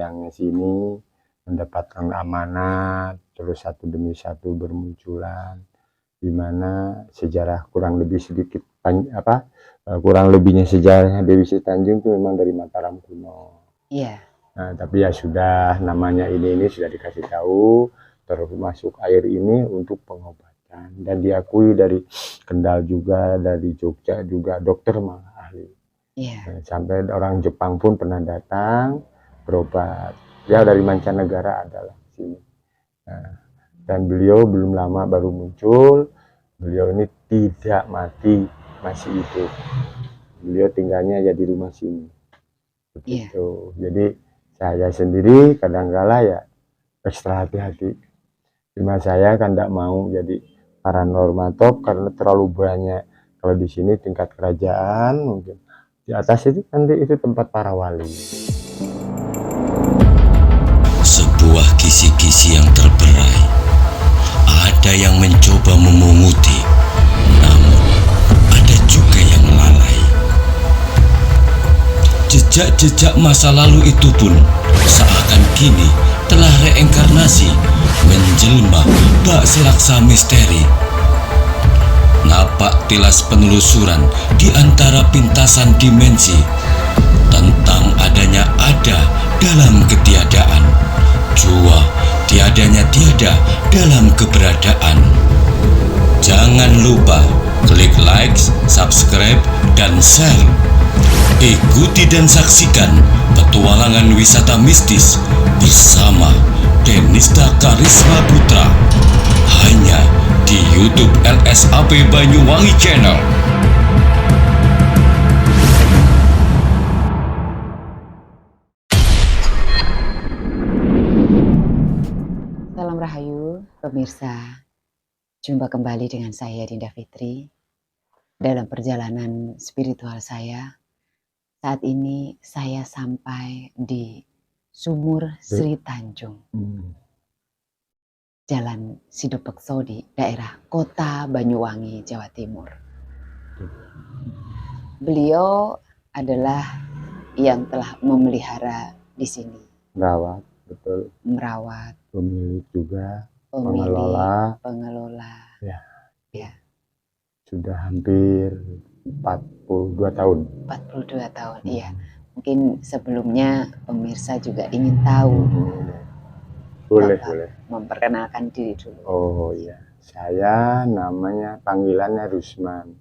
eyangnya sini mendapatkan amanat, terus satu demi satu bermunculan, di mana sejarah kurang lebih sedikit kurang lebihnya sejarahnya Dewi Sri Tanjung itu memang dari Mataram kuno. Iya. Nah, tapi ya sudah, namanya ini sudah dikasih tahu, termasuk air ini untuk pengobatan, dan diakui dari Kendal juga, dari Jogja juga, dokter malah ahli. Iya. Sampai orang Jepang pun pernah datang berobat, ya dari mancanegara adalah sini. Nah, dan beliau belum lama baru muncul. Beliau ini tidak mati, masih hidup. Beliau tinggalnya ya di rumah sini. Begitu. Jadi saya sendiri kadang-kala ya ekstra hati-hati. Cuma saya kan tidak mau jadi paranormal top karena terlalu banyak. Kalau di sini tingkat kerajaan, mungkin di atas itu nanti itu tempat para wali. Sebuah kisi-kisi yang terberai. Ada yang mencoba memunguti, namun ada juga yang lalai. Jejak-jejak masa lalu itu pun seakan kini telah reinkarnasi menjelma bak selaksa misteri. Napak tilas penelusuran di antara pintasan dimensi tentang adanya ada dalam ketiadaan, jua tiadanya tiada dalam keberadaan. Jangan lupa klik like, subscribe, dan share. Ikuti dan saksikan petualangan wisata mistis bersama Denista Karisma Putra hanya di YouTube LSAP Banyuwangi Channel. Salam Rahayu, pemirsa. Jumpa kembali dengan saya Dinda Fitri dalam perjalanan spiritual saya. Saat ini saya sampai di Sumur Sri Tanjung, Jalan Sidopekso di daerah Kota Banyuwangi, Jawa Timur. Beliau adalah yang telah memelihara di sini. Merawat, betul. Merawat. Pemilik juga. Pengelola. Ya. Ya. Sudah hampir 42 tahun. 42 tahun, iya. Mungkin sebelumnya pemirsa juga ingin tahu. Boleh. Memperkenalkan diri dulu. Oh iya, saya namanya panggilannya Rusman.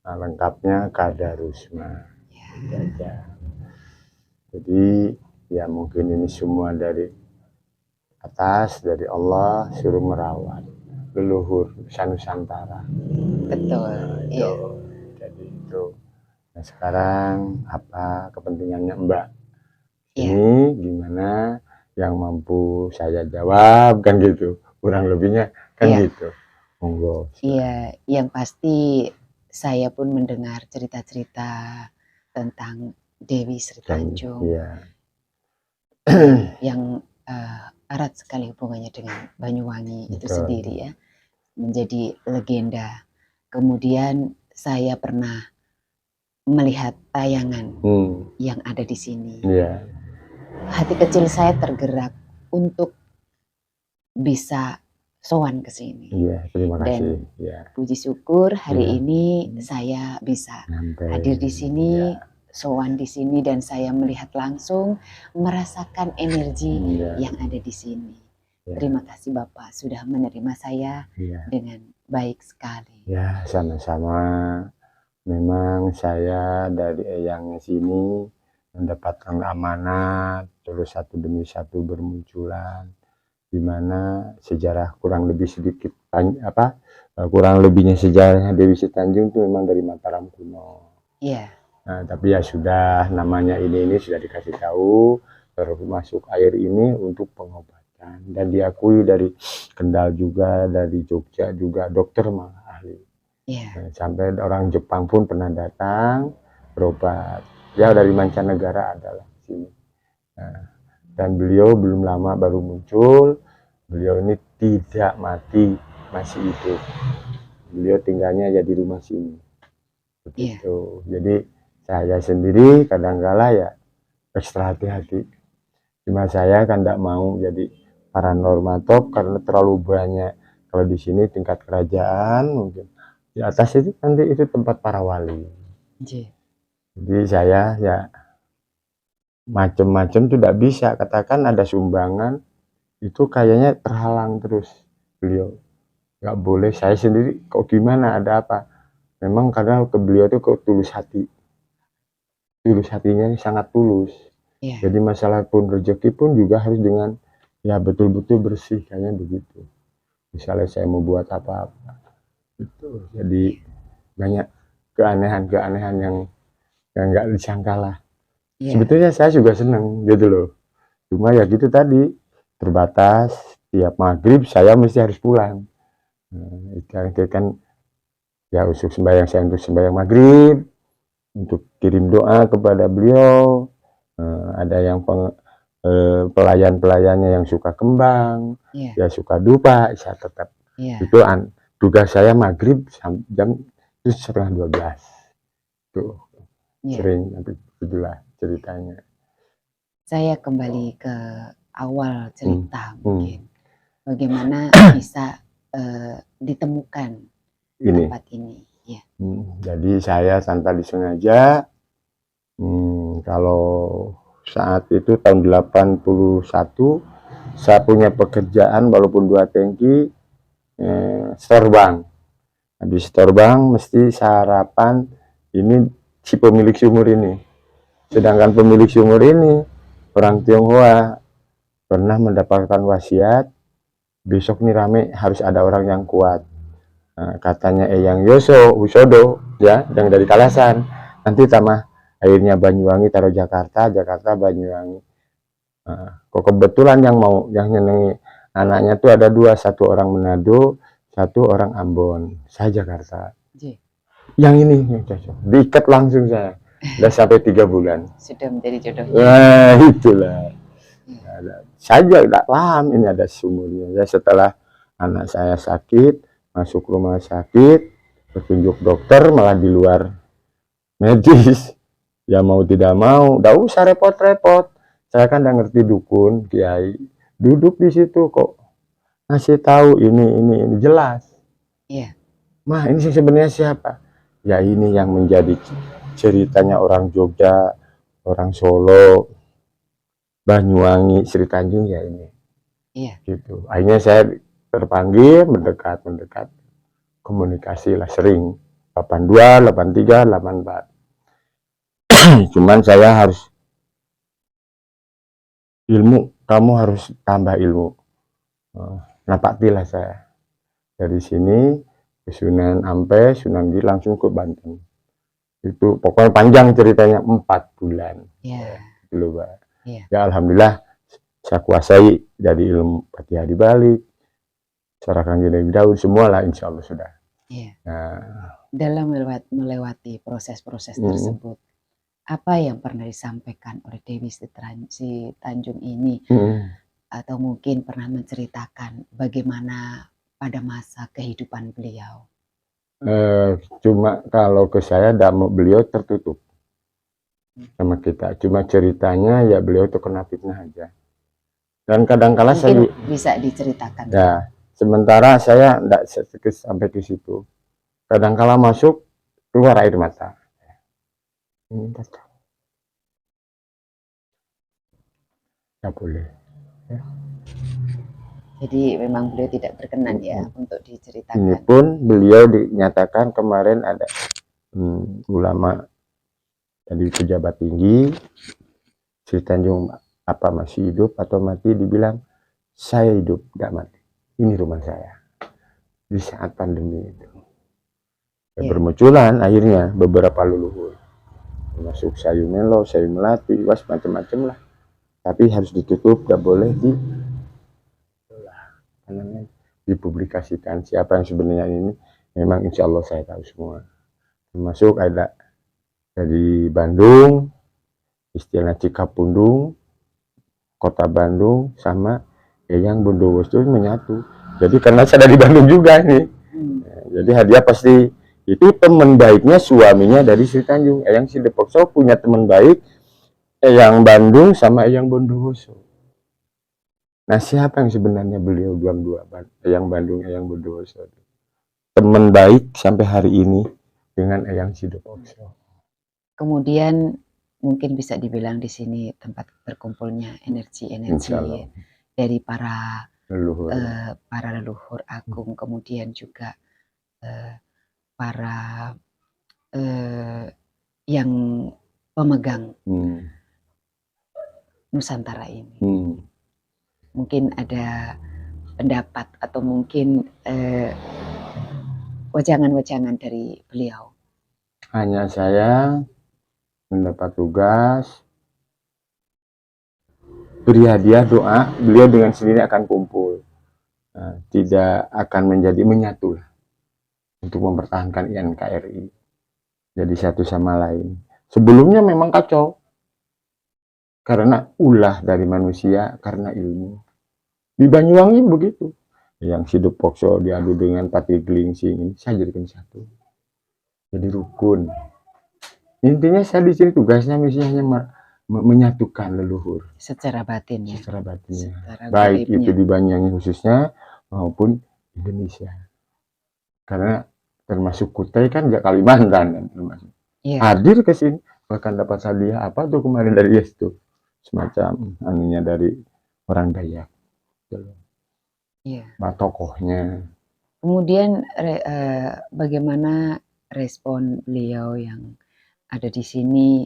Nah, lengkapnya Kada Rusman. Ya. Jadi ya mungkin ini semua dari atas, dari Allah suruh merawat leluhur Nusantara. Betul, iya. Jadi itu. Nah sekarang apa kepentingannya Mbak? Ini gimana yang mampu saya jawab kan gitu. Kurang lebihnya kan gitu. Monggo. Iya, yang pasti saya pun mendengar cerita-cerita tentang Dewi Sri Tanjung. Yang erat sekali hubungannya dengan Banyuwangi itu sendiri ya. Menjadi legenda. Kemudian saya pernah melihat tayangan yang ada di sini. Hati kecil saya tergerak untuk bisa sowan ke sini. Terima kasih. Dan puji syukur hari ini saya bisa hadir di sini, sowan di sini, dan saya melihat langsung, merasakan energi yang ada di sini. Terima kasih Bapak sudah menerima saya dengan baik sekali. Ya, sama-sama. Memang saya dari eyangnya sini mendapatkan amanat, terus satu demi satu bermunculan, di mana sejarah kurang lebih sedikit kurang lebihnya sejarahnya Dewi Sri Tanjung itu memang dari Mataram kuno. Iya. Nah, tapi ya sudah, namanya ini sudah dikasih tahu, termasuk air ini untuk pengobatan, dan diakui dari Kendal juga, dari Jogja juga, dokter malah ahli. Sampai orang Jepang pun pernah datang berobat, ya dari mancanegara adalah sini. Nah, dan beliau belum lama baru muncul. Beliau ini tidak mati, masih hidup. Beliau tinggalnya ya di rumah sini. Begitu. Jadi saya sendiri kadang-kala ya ekstra hati-hati. Cuma saya kan tidak mau jadi paranormal top karena terlalu banyak. Kalau di sini tingkat kerajaan, mungkin di atas itu nanti itu tempat para wali. Jadi saya ya macam-macam tidak bisa, katakan ada sumbangan itu kayaknya terhalang terus beliau. Nggak boleh, saya sendiri kok gimana, ada apa? Memang karena ke beliau itu tulus hati. Tulus hatinya sangat tulus. Jadi masalah pun rezeki pun juga harus dengan ya betul-betul bersih, kayaknya begitu. Misalnya saya mau buat apa-apa itu, jadi banyak keanehan-keanehan yang nggak disangka lah. Sebetulnya saya juga seneng gitu loh, cuma ya gitu tadi, terbatas. Tiap maghrib saya mesti harus pulang. Itu kan ya usul sembahyang saya untuk sembahyang maghrib, untuk kirim doa kepada beliau. Ada yang pelayan-pelayannya yang suka kembang, ya suka dupa, saya tetap itu tugas saya maghrib jam 11:30 tuh sering, nanti itulah ceritanya. Saya kembali ke awal cerita mungkin bagaimana bisa ditemukan tempat ini. Jadi saya tanpa disengaja, kalau saat itu tahun 81 saya punya pekerjaan walaupun 2 tangki store bank. Habis store bank mesti sarapan ini si pemilik sumur ini. Sedangkan pemilik sumur ini orang Tionghoa, pernah mendapatkan wasiat besok nih rame harus ada orang yang kuat. Katanya Eyang Wisodo ya, yang dari Kalasan, nanti tambah airnya Banyuwangi taruh Jakarta, Jakarta Banyuwangi. Kok kebetulan yang mau yang nyenengi anaknya tuh ada 2, satu orang Manado, satu orang Ambon, saya Jakarta. Yang ini yang cocok, diikat langsung saya. Udah sampai 3 bulan. Sudah menjadi jodoh. Nah, itulah. Saya juga tidak paham ini ada sumurnya. Ya setelah anak saya sakit, masuk rumah sakit, petunjuk dokter malah di luar medis. Ya mau tidak mau, tidak usah repot-repot. Saya kan udah ngerti dukun, kiai. Duduk di situ kok ngasih tahu ini jelas. Mah ini sebenarnya siapa? Ya ini yang menjadi ceritanya orang Jogja, orang Solo, Banyuwangi, Sri Tanjung ya ini. Gitu. Akhirnya saya terpanggil, mendekat, komunikasi lah sering. 82, 83, 84. Cuman saya harus ilmu, kamu harus tambah ilmu. Napaktilah saya dari sini ke Sunan Ampel, Sunan Giri langsung ke Banten. Itu pokoknya panjang ceritanya 4 bulan. Gitu loh, Mbak. Ya alhamdulillah saya kuasai dari ilmu Fatihah dibalik, cara Kanjeng Nabi Daud, semua lah insya Allah sudah. Dalam melewati proses-proses tersebut, apa yang pernah disampaikan oleh Dewi si Tanjung ini, atau mungkin pernah menceritakan bagaimana pada masa kehidupan beliau? Cuma kalau ke saya beliau tertutup sama kita, cuma ceritanya ya beliau tuh kena fitnah aja, dan kadang-kala saya bisa diceritakan ya. Sementara saya tidak sampai ke situ, kadang-kala masuk keluar air mata. Nggak boleh ya. Jadi memang beliau tidak berkenan ya untuk diceritakan. Ini pun beliau dinyatakan kemarin ada ulama dari pejabat tinggi, Sri Tanjung apa masih hidup atau mati, dibilang saya hidup gak mati, ini rumah saya. Di saat pandemi itu bermunculan akhirnya beberapa leluhur, termasuk Sayu Melo, Sayu Melati, macam-macam lah, tapi harus ditutup, gak boleh dipublikasikan siapa yang sebenarnya ini. Memang insya Allah saya tahu semua, termasuk ada dari Bandung, istilah Cikapundung, kota Bandung sama Eyang Bondowoso menyatu. Jadi karena saya dari Bandung juga nih, jadi hadiah pasti itu teman baiknya suaminya dari Sri Tanjung. Eyang Sidepokso punya teman baik Eyang Bandung sama Eyang Bondowoso. Nah, siapa yang sebenarnya beliau dua Eyang Bandung, Eyang Bondowoso? Teman baik sampai hari ini dengan Eyang Sidopokso. Kemudian mungkin bisa dibilang di sini tempat berkumpulnya energi-energi dari para leluhur agung, kemudian juga para yang pemegang Nusantara ini. Mungkin ada pendapat atau mungkin wejangan-wejangan dari beliau. Hanya saya mendapat tugas beri hadiah doa, beliau dengan sendiri akan kumpul. Nah, tidak akan menjadi menyatu untuk mempertahankan NKRI. Jadi satu sama lain. Sebelumnya memang kacau. Karena ulah dari manusia, karena ilmu. Di Banyuwangi begitu. Yang Sidopokso diadu dengan Pati Glingsing, saya jadikan satu. Jadi rukun. Intinya saya di sini tugasnya misinya menyatukan leluhur. Secara batin ya. Secara batinnya. Baik gaibnya. Itu di Banyuwangi khususnya maupun Indonesia. Karena termasuk Kutai kan nggak Kalimantan kan termasuk. Hadir ke sini bahkan dapat hadiah apa tuh kemarin dari Yestu. Semacam anunya dari orang Dayak. Tokohnya. Kemudian bagaimana respon beliau yang ada di sini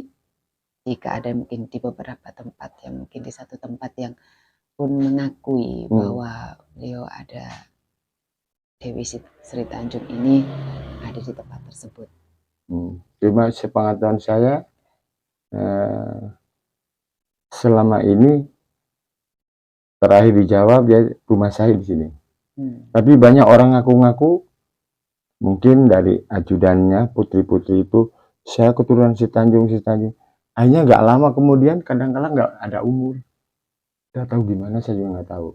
jika ada mungkin di beberapa tempat yang mungkin di satu tempat yang pun mengakui bahwa beliau ada Dewi Sri Tanjung ini ada di tempat tersebut. Cuma sepengetahuan saya selama ini terakhir dijawab ya rumah saya di sini. Tapi banyak orang ngaku-ngaku mungkin dari ajudannya putri-putri itu saya keturunan si Tanjung. Akhirnya nggak lama kemudian kadang-kadang nggak ada umur. Nggak tahu gimana saya juga nggak tahu.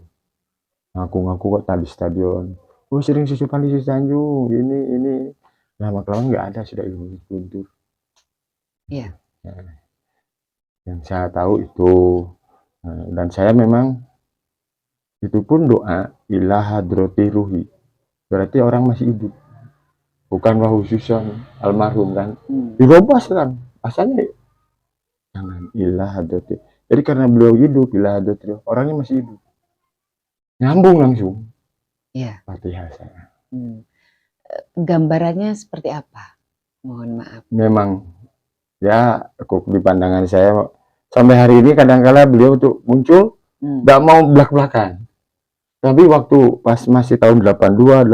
Ngaku-ngaku kok tadi stadion. Oh sering susupan di si Tanjung ini. Lama-kelamaan nggak ada sudah ilmu luntur. Iya. Yang saya tahu itu dan saya memang itu pun doa ilah hadroti ruhi, berarti orang masih hidup, bukan wahususan almarhum kan. Dirubah sekarang asalnya jangan ilah hadroti, jadi karena beliau hidup ilah hadroti orangnya masih hidup, nyambung langsung. Iya. Fatihah saya. Gambarannya seperti apa? Mohon maaf. Memang ya kok di pandangan saya sampai hari ini kadang-kala beliau tuh muncul nggak mau belak-belakan. Tapi waktu pas masih tahun 82,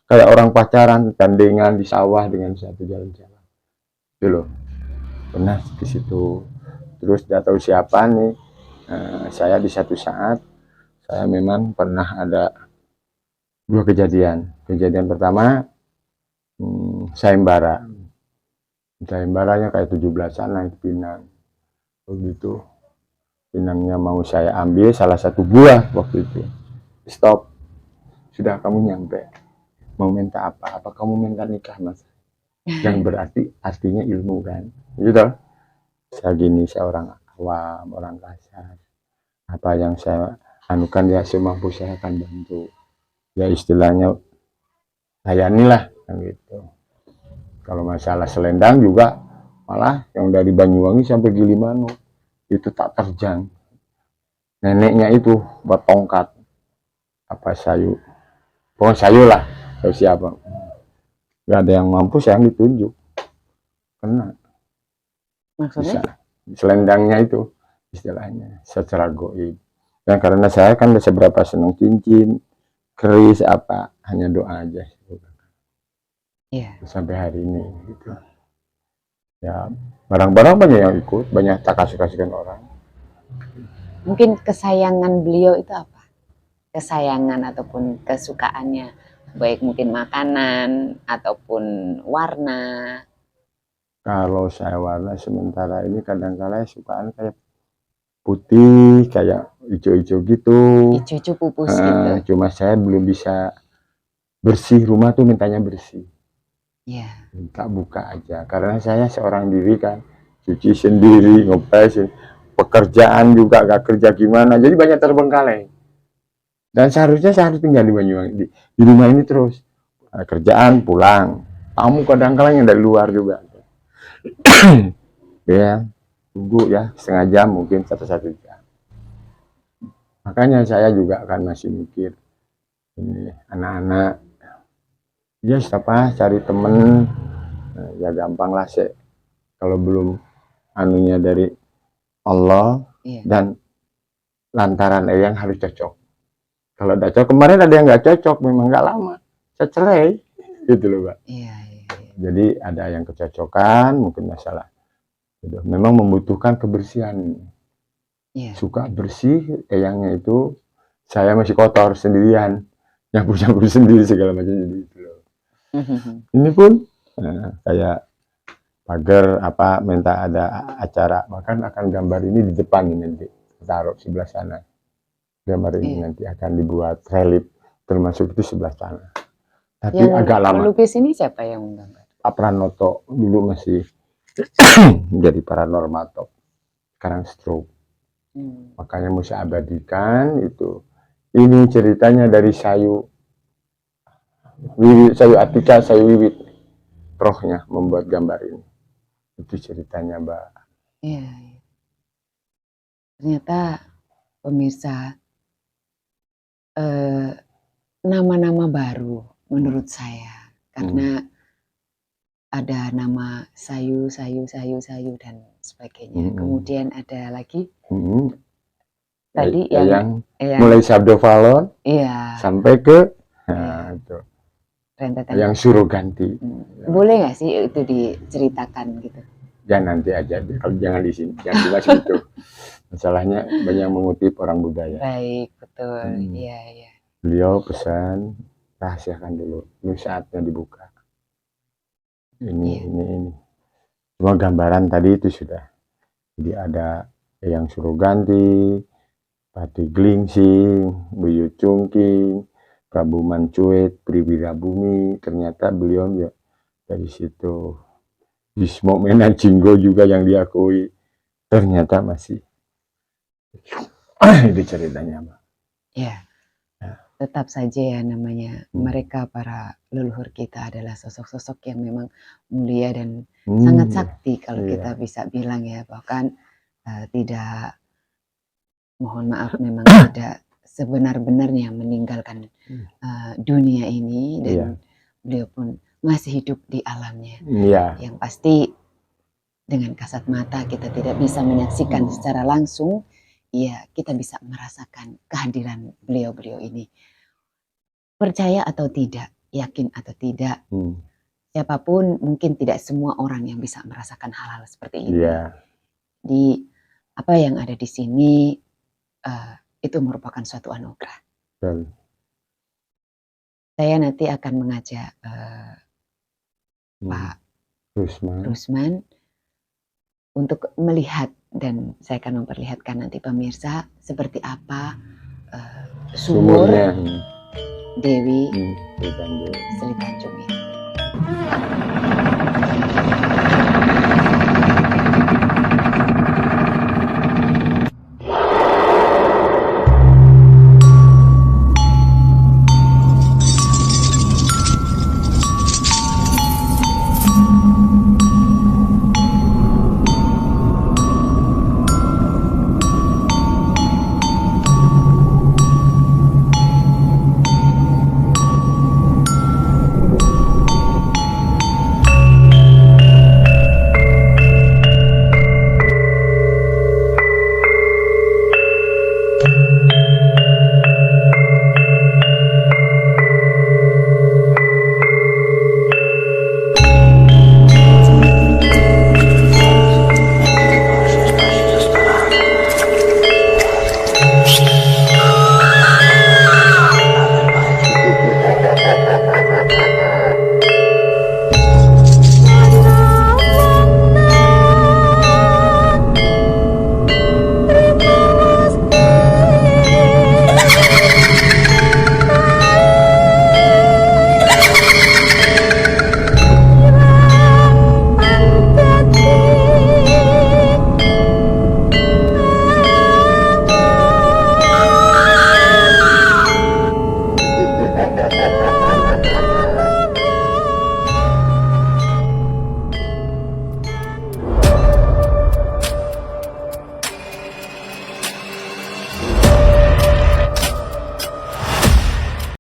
kayak orang pacaran, tandengan di sawah dengan satu jalan-jalan. Itu loh. Pernah di situ. Terus tidak tahu siapa nih. Saya di satu saat, saya memang pernah ada dua kejadian. Kejadian pertama, sayembara. Sayembaranya kayak 17-an naik pinang. Begitu. Pinangnya mau saya ambil salah satu buah waktu itu. Stop, sudah kamu nyampe, mau minta apa kamu minta nikah mas, yang berarti artinya ilmu kan, gitu. Saya gini, saya orang awam, orang kasar, apa yang saya anukan ya semampu saya akan bantu, ya istilahnya layanilah gitu. Kalau masalah selendang juga malah yang dari Banyuwangi sampai Gilimanuk itu tak terjang, neneknya itu buat tongkat apa sayu, pokoknya sayu lah, tahu siapa, nggak ada yang mampu saya ditunjuk, kena. Maksudnya? Bisa. Selendangnya itu istilahnya secara goib. Dan karena saya kan seberapa senang cincin, keris apa, hanya doa aja. Iya. Sampai hari ini gitu. Ya barang-barang banyak yang ikut, banyak tak kasih-kasihkan orang. Mungkin kesayangan beliau itu apa? Kesayangan ataupun kesukaannya, baik mungkin makanan ataupun warna. Kalau saya warna sementara ini kadang-kadang sukaan kayak putih, kayak hijau-hijau gitu. Hijau-hijau pupus gitu. Cuma saya belum bisa bersih rumah tuh, mintanya bersih. Iya. Minta buka aja, karena saya seorang diri kan, cuci sendiri, ngepel, pekerjaan juga gak kerja gimana, jadi banyak terbengkalai. Dan seharusnya saya harus tinggal di Banyuwangi, di rumah ini terus. Kerjaan pulang, tamu kadang-kadang yang dari luar juga. Ya, tunggu ya setengah jam mungkin 1 jam. Makanya saya juga akan masih mikir ini anak-anak. Ya siapa cari temen, ya gampang lah sih. Kalau belum anunya dari Allah dan lantaran yang harus cocok. Kalau udah cocok, kemarin ada yang nggak cocok, memang nggak lama, saya cerai, gitu loh, Pak. Iya. Jadi ada yang kecocokan, mungkin masalah. Gitu. Memang membutuhkan kebersihan. Iya. Suka bersih, eyangnya itu, saya masih kotor sendirian, nyapu sendiri segala macam jadi gitu loh. Ini pun kayak pagar apa minta ada acara, bahkan akan gambar ini di depan ini nanti taruh sebelah sana. Gambar ini nanti akan dibuat relief, termasuk itu sebelah sana. Tapi yang agak lama. Pelukis ini siapa yang menggambar? Pak Pranoto dulu masih menjadi paranormal top, sekarang stroke. Makanya mau saya abadikan itu. Ini ceritanya dari Sayu Atika, Sayu Wiwit, rohnya membuat gambar ini. Itu ceritanya, Mbak. Iya. Ternyata pemirsa, nama-nama baru menurut saya, karena ada nama Sayu dan sebagainya. Kemudian ada lagi tadi yang mulai Sabdo Valon sampai ke itu. Yang suruh ganti. Boleh nggak sih itu diceritakan gitu? Ya nanti aja, kalau jangan di sini, jangan dibahas itu. Masalahnya banyak mengutip orang budaya. Baik, betul. Iya. Beliau pesan, rahasiakan dulu, ini saatnya dibuka. Ini. Cuma gambaran tadi itu sudah. Jadi ada yang suruh ganti, Pati Glingsing, Buyut Cungking, Prabu Mancuit, Priwira Bumi. Ternyata beliau ya dari situ. Bismo Menajinggo juga yang diakui. Ternyata masih. Itu ceritanya, Mbak. Ya. Tetap saja ya namanya mereka para leluhur kita adalah sosok-sosok yang memang mulia dan sangat sakti kalau kita bisa bilang ya, bahkan tidak, mohon maaf memang tidak sebenar-benarnya meninggalkan dunia ini dan beliau pun masih hidup di alamnya. Yang pasti dengan kasat mata kita tidak bisa menyaksikan secara langsung, ya kita bisa merasakan kehadiran beliau-beliau ini. Percaya atau tidak, yakin atau tidak, siapapun, mungkin tidak semua orang yang bisa merasakan hal-hal seperti ini. Di apa yang ada di sini itu merupakan suatu anugerah. Saya nanti akan mengajak Pak Rusman untuk melihat, dan saya akan memperlihatkan nanti pemirsa seperti apa sumur Dewi Sri Tanjung ini.